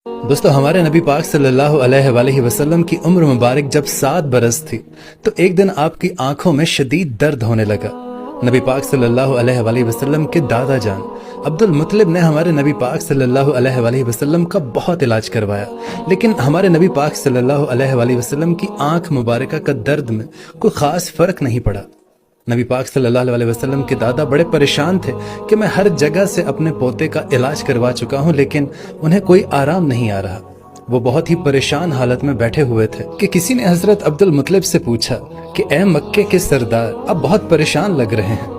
दोस्तों, हमारे नबी पाक सल्लल्लाहु अलैहि वसल्लम की उम्र मुबारक जब 7 बरस थी तो एक दिन आपकी आंखों में शदीद दर्द होने लगा। नबी पाक सल्लल्लाहु अलैहि वसल्लम के दादा जान अब्दुल मुत्तलिब ने हमारे नबी पाक सल्लल्लाहु अलैहि वसल्लम का बहुत इलाज करवाया, लेकिन हमारे नबी पाक सल्लल्लाहु अलैहि वसल्लम की आंख मुबारक का दर्द में कोई खास फर्क नहीं पड़ा। नबी पाक सल्लल्लाहु अलैहि वसल्लम के दादा बड़े परेशान थे कि मैं हर जगह से अपने पोते का इलाज करवा चुका हूं, लेकिन उन्हें कोई आराम नहीं आ रहा। वो बहुत ही परेशान हालत में बैठे हुए थे कि किसी ने हजरत अब्दुल मुत्तलिब से पूछा कि ए मक्के के सरदार, अब बहुत परेशान लग रहे हैं।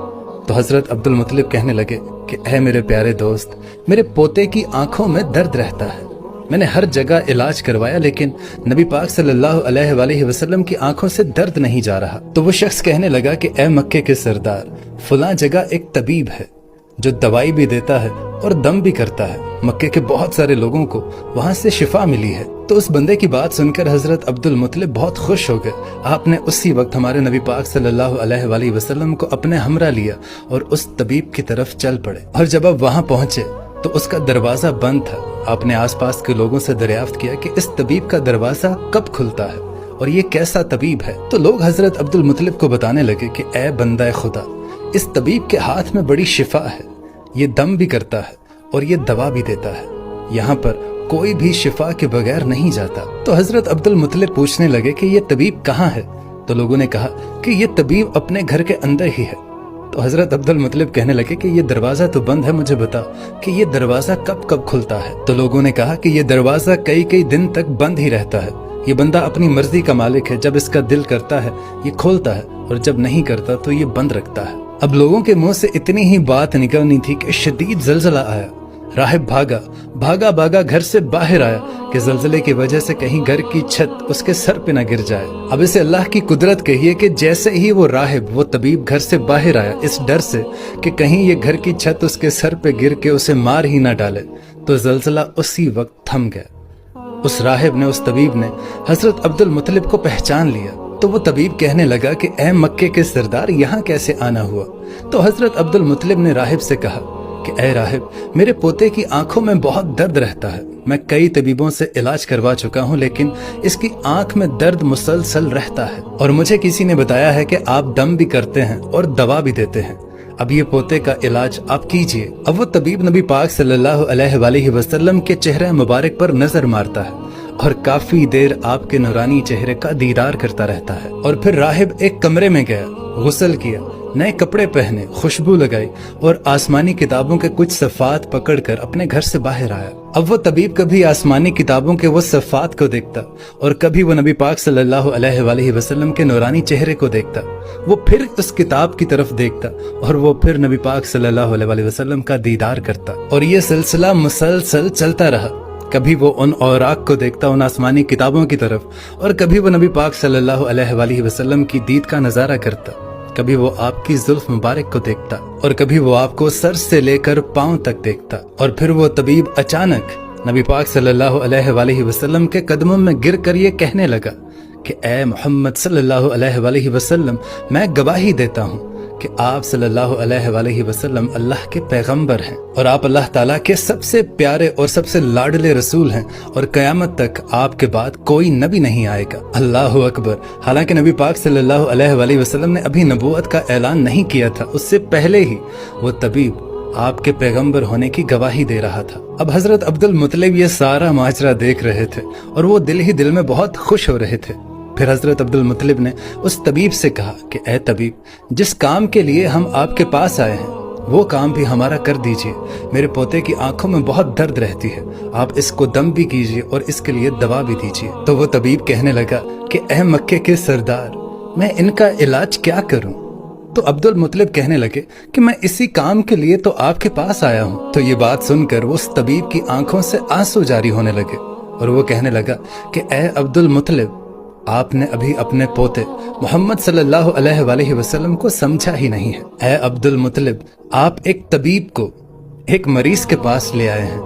तो हजरत अब्दुल मुत्तलिब कहने लगे कि ए मेरे प्यारे दोस्त, मेरे पोते की आंखों में दर्द रहता है। मैंने हर जगह इलाज करवाया, लेकिन नबी पाक सल्लल्लाहु अलैहि वसल्लम की आंखों से दर्द नहीं जा रहा। तो वो शख्स कहने लगा कि ए मक्के के सरदार, फलां जगह एक तबीब है जो दवाई भी देता है और दम भी करता है। मक्के के बहुत सारे लोगों को वहां से शिफा मिली है। तो उस बंदे की बात सुनकर हजरत अब्दुल मुत्तलिब बहुत खुश हो गए। आपने उसी वक्त हमारे नबी पाक सल्लल्लाहु अलैहि वसल्लम को अपने हमरा लिया और उस तबीब की तरफ चल पड़े। और जब आप वहां पहुंचे तो उसका दरवाजा बंद था। आपने आसपास के लोगों से दरियाफ्त किया कि इस तबीब का दरवाजा कब खुलता है और ये कैसा तबीब है। तो लोग हजरत अब्दुल मुत्तलिब को बताने लगे कि ए बंदा खुदा, इस तबीब के हाथ में बड़ी शिफा है, ये दम भी करता है और ये दवा भी देता है। यहाँ पर कोई भी शिफा के बगैर नहीं जाता। तो हजरत अब्दुल मुत्तलिब पूछने लगे कि ये तबीब कहाँ है। तो लोगों ने कहा कि ये तबीब अपने घर के अंदर ही है। तो हजरत अब्दुल मुत्तलिब कहने लगे कि ये दरवाजा तो बंद है, मुझे बता कि ये दरवाजा कब कब खुलता है। तो लोगों ने कहा कि ये दरवाजा कई कई दिन तक बंद ही रहता है। ये बंदा अपनी मर्जी का मालिक है, जब इसका दिल करता है ये खोलता है और जब नहीं करता तो ये बंद रखता है। अब लोगों के मुंह से इतनी ही बात निकलनी थी कि शदीद जलजला आया। राहिब भागा भागा घर से बाहर आया कि जलजले की वजह से कहीं घर की छत उसके सर पे न गिर जाए। अब इसे अल्लाह की कुदरत कहिए कि जैसे ही वो राहिब, वो तबीब घर से बाहर आया, इस डर से कि कहीं ये घर की छत उसके सर पे गिर के उसे मार ही ना डाले, तो जलजला उसी वक्त थम गया। उस राहिब ने, उस तबीब ने हजरत अब्दुल मुत्तलिब को पहचान लिया। तो वो तबीब कहने लगा कि ए मक्के के सरदार, यहाँ कैसे आना हुआ। तो हजरत अब्दुल मुत्तलिब ने राहिब से कहा कि ए राहिब, मेरे पोते की आंखों में बहुत दर्द रहता है। मैं कई तबीबों से इलाज करवा चुका हूँ, लेकिन इसकी आंख में दर्द मुसलसल रहता है और मुझे किसी ने बताया है कि आप दम भी करते हैं और दवा भी देते हैं। अब ये पोते का इलाज आप कीजिए। अब वो तबीब नबी पाक सल्लल्लाहु अलैहि वसल्लम के चेहरे मुबारक पर नजर मारता है और काफी देर आपके नूरानी चेहरे का दीदार करता रहता है। और फिर राहिब एक कमरे में गया, गुस्ल किया, नए कपड़े पहने, खुशबू लगाई और आसमानी किताबों के कुछ सफ़ात पकड़कर अपने घर से बाहर आया। अब वो तबीब कभी आसमानी किताबों के वो सफ़ात को देखता और कभी वो नबी पाक सल्लल्लाहु अलैहि वसल्लम के नूरानी चेहरे को देखता। वो फिर उस किताब की तरफ देखता और वो फिर नबी पाक सल्लल्लाहु अलैहि वसल्लम का दीदार करता। और ये सिलसिला मुसलसल चलता रहा। कभी वो उन औराक को देखता, उन आसमानी किताबों की तरफ, और कभी वो नबी पाक सल्लल्लाहु अलैहि वसल्लम की दीद का नजारा करता। कभी वो आपकी जुल्फ मुबारक को देखता और कभी वो आपको सर से लेकर पांव तक देखता। और फिर वो तबीब अचानक नबी पाक सल्लल्लाहु अलैहि वसल्लम के कदमों में गिर कर ये कहने लगा कि ए मोहम्मद सल्लल्लाहु अलैहि वसल्लम, मैं गवाही देता हूँ कि आप सल्लल्लाहु अलैहि वसल्लम अल्लाह के पैगंबर हैं और आप अल्लाह ताला के सबसे प्यारे और सबसे लाडले रसूल हैं और कयामत तक आपके बाद कोई नबी नहीं आएगा। अल्लाहु अकबर। हालांकि नबी पाक सल्लल्लाहु अलैहि वसल्लम ने अभी नबूवत का ऐलान नहीं किया था, उससे पहले ही वो तबीब आपके पैगंबर होने की गवाही दे रहा था। अब हजरत अब्दुल मुत्तलिब ये सारा माजरा देख रहे थे और वो दिल ही दिल में बहुत खुश हो रहे थे। फिर हजरत अब्दुल मुत्तलिब ने उस तबीब से कहा कि ए तबीब, जिस काम के लिए हम आपके पास आए हैं वो काम भी हमारा कर दीजिए। मेरे पोते की आंखों में बहुत दर्द रहती है, आप इसको दम भी कीजिए और इसके लिए दवा भी दीजिए। तो वो तबीब कहने लगा कि ए मक्के के सरदार, मैं इनका इलाज क्या करूं। तो अब्दुल मुत्तलिब कहने लगे कि मैं इसी काम के लिए तो आपके पास आया हूं। तो ये बात सुनकर उस तबीब की आंखों से आंसू जारी होने लगे और वो कहने लगा कि ए अब्दुल मुत्तलिब, आपने अभी अपने पोते मोहम्मद सल्लल्लाहु अलैहि वसल्लम को समझा ही नहीं है। ऐ अब्दुल मुत्तलिब, आप एक तबीब को एक मरीज के पास ले आए हैं।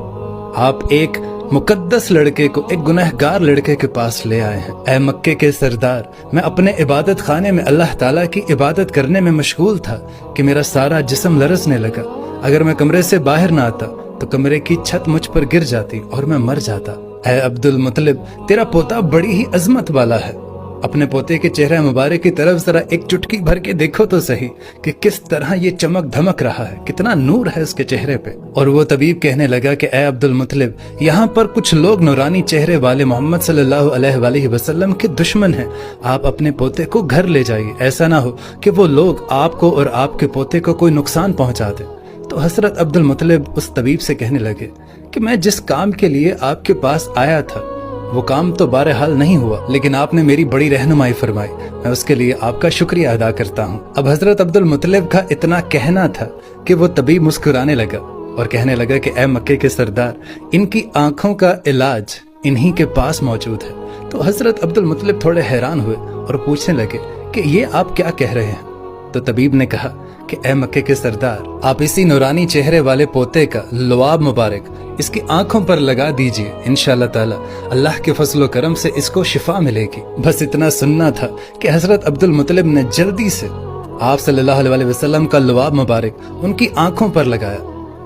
आप एक मुकद्दस लड़के को एक गुनहगार लड़के के पास ले आए हैं। ऐ मक्के के सरदार, मैं अपने इबादत खाने में अल्लाह ताला की इबादत करने में मशगूल था कि मेरा सारा जिस्म लरजने लगा। अगर मैं कमरे से बाहर ना आता तो कमरे की छत मुझ पर गिर जाती और मैं मर जाता। اے عبد المطلب، تیرا پوتا بڑی ہی عظمت والا ہے، اپنے پوتے کے چہرہ مبارک کی طرف ذرا ایک چٹکی بھر کے دیکھو تو صحیح کہ کس طرح یہ چمک دھمک رہا ہے، کتنا نور ہے اس کے چہرے پہ۔ اور وہ طبیب کہنے لگا کہ اے عبد المطلب، یہاں پر کچھ لوگ نورانی چہرے والے محمد صلی اللہ علیہ وآلہ وسلم کے دشمن ہیں، آپ اپنے پوتے کو گھر لے جائیے، ایسا نہ ہو کہ وہ لوگ آپ کو اور آپ کے پوتے کو کوئی نقصان پہنچا دے۔ تو حضرت عبد المطلب اس طبیب سے کہنے لگے کہ میں جس کام کے لیے آپ کے پاس آیا تھا وہ کام تو بہرحال نہیں ہوا، لیکن آپ نے میری بڑی رہنمائی فرمائی، میں اس کے لیے آپ کا شکریہ ادا کرتا ہوں۔ اب حضرت عبد المطلب کا اتنا کہنا تھا کہ وہ طبیب مسکرانے لگا اور کہنے لگا کہ اے مکے کے سردار، ان کی آنکھوں کا علاج انہی کے پاس موجود ہے۔ تو حضرت عبد المطلب تھوڑے حیران ہوئے اور پوچھنے لگے کہ یہ آپ کیا کہہ رہے ہیں؟ تو طبیب نے کہا کہ اے مکے کے سردار، آپ اسی نورانی چہرے والے پوتے کا لعاب مبارک اس کی آنکھوں پر لگا دیجئے، انشاءاللہ تعالی اللہ کے فضل و کرم سے اس کو شفا ملے گی۔ بس اتنا سننا تھا کہ حضرت عبد المطلب نے جلدی سے آپ صلی اللہ علیہ وسلم کا لعاب مبارک ان کی آنکھوں پر لگایا،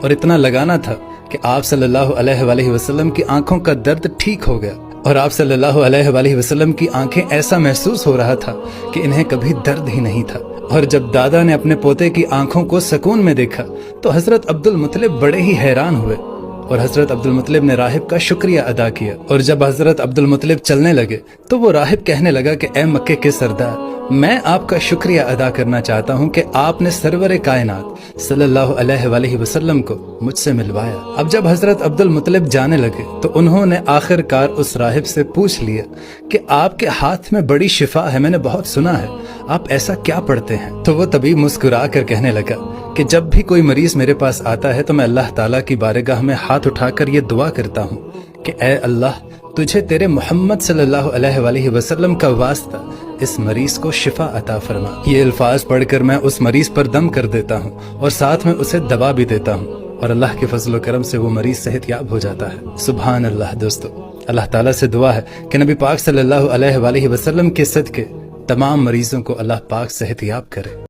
اور اتنا لگانا تھا کہ آپ صلی اللہ علیہ وآلہ وسلم کی آنکھوں کا درد ٹھیک ہو گیا، اور آپ صلی اللہ علیہ وآلہ وسلم کی آنکھیں ایسا محسوس ہو رہا تھا کہ انہیں کبھی درد ہی نہیں تھا۔ اور جب دادا نے اپنے پوتے کی آنکھوں کو سکون میں دیکھا تو حضرت عبد المطلب بڑے ہی حیران ہوئے، اور حضرت عبد المطلب نے راہب کا شکریہ ادا کیا۔ اور جب حضرت عبد المطلب چلنے لگے تو وہ راہب کہنے لگا کہ اے مکے کے سردار، میں آپ کا شکریہ ادا کرنا چاہتا ہوں کہ آپ نے سرور کائنات صلی اللہ علیہ وآلہ وسلم کو مجھ سے ملوایا۔ اب جب حضرت عبد المطلب جانے لگے تو انہوں نے آخر کار اس راہب سے پوچھ لیا کہ آپ کے ہاتھ میں بڑی شفا ہے، میں نے بہت سنا ہے، آپ ایسا کیا پڑھتے ہیں؟ تو وہ طبیب مسکرا کر کہنے لگا کہ جب بھی کوئی مریض میرے پاس آتا ہے تو میں اللہ تعالیٰ کی بارگاہ میں ہاتھ اٹھا کر یہ دعا کرتا ہوں کہ اے اللہ، تجھے تیرے محمد صلی اللہ علیہ وآلہ وسلم کا واسطہ اس مریض کو شفا عطا فرما۔ یہ الفاظ پڑھ کر میں اس مریض پر دم کر دیتا ہوں اور ساتھ میں اسے دوا بھی دیتا ہوں، اور اللہ کے فضل و کرم سے وہ مریض صحت یاب ہو جاتا ہے۔ سبحان اللہ۔ دوستو، اللہ تعالیٰ سے دعا ہے کہ نبی پاک صلی اللہ علیہ وآلہ وسلم کے صدقے تمام مریضوں کو اللہ پاک صحت یاب کرے۔